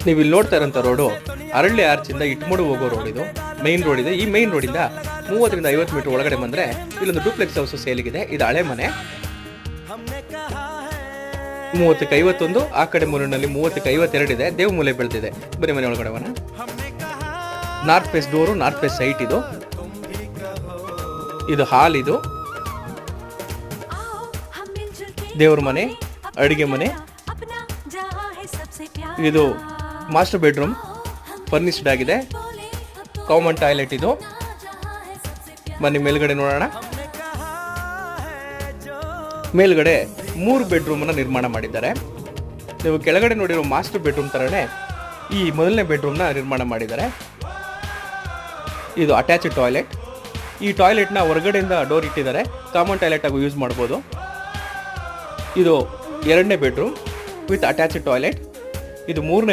ನೀವು ಇಲ್ಲಿ ನೋಡ್ತಾ ಇರೋಂಥ ರೋಡು ಅರಳ್ಳಿ ಆರ್ಚಿಂದ ಇಟ್ಮೂಡು ಹೋಗೋ ರೋಡ್. ಇದು ಮೈನ್ ರೋಡ್ ಇದೆ. ಈ ಮೈನ್ ರೋಡಿಂದ 30ರಿಂದ 50 ಮೀಟರ್ ಒಳಗಡೆ ಬಂದರೆ ಇಲ್ಲೊಂದು ಡೂಪ್ಲೆಕ್ಸ್ ಹೌಸ್ ಸೇಲಿಗಿದೆ. ಇದು ಹಳೆ ಮನೆ. 30ಕ್ಕೆ 51, ಆ ಕಡೆ ಮೂರಿನಲ್ಲಿ 30ಕ್ಕೆ 52 ಇದೆ. ದೇವ್ ಮೂಲೆ ಬೆಳೆದಿದೆ. ಬರೀ ಮನೆ ಒಳಗಡೆ ಮನೆ. North face door, north face site. ಇದು ಹಾಲ್. ಇದು ದೇವ್ರ ಮನೆ, ಅಡುಗೆ ಮನೆ. ಇದು ಮಾಸ್ಟರ್ ಬೆಡ್ರೂಮ್, ಫರ್ನಿಶ್ಡ್ ಆಗಿದೆ. Common toilet. ಇದು ಬನ್ನಿ ಮೇಲ್ಗಡೆ ನೋಡೋಣ. ಮೇಲ್ಗಡೆ 3 ಬೆಡ್ರೂಮನ್ನು ನಿರ್ಮಾಣ ಮಾಡಿದ್ದಾರೆ. ನೀವು ಕೆಳಗಡೆ ನೋಡಿರೋ ಮಾಸ್ಟರ್ ಬೆಡ್ರೂಮ್ ಥರನೇ ಈ ಮೊದಲನೇ ಬೆಡ್ರೂಮ್ನ ನಿರ್ಮಾಣ ಮಾಡಿದ್ದಾರೆ. ಇದು ಅಟ್ಯಾಚ್ಡ್ ಟಾಯ್ಲೆಟ್. ಈ ಟಾಯ್ಲೆಟ್ನ ಹೊರಗಡೆಯಿಂದ ಡೋರ್ ಇಟ್ಟಿದ್ದಾರೆ. ಕಾಮನ್ ಟಾಯ್ಲೆಟ್ ಆಗಿ ಯೂಸ್ ಮಾಡ್ಬೋದು. ಇದು 2ನೇ ಬೆಡ್ರೂಮ್ ವಿತ್ ಅಟ್ಯಾಚ್ಡ್ ಟಾಯ್ಲೆಟ್. ಇದು 3ನೇ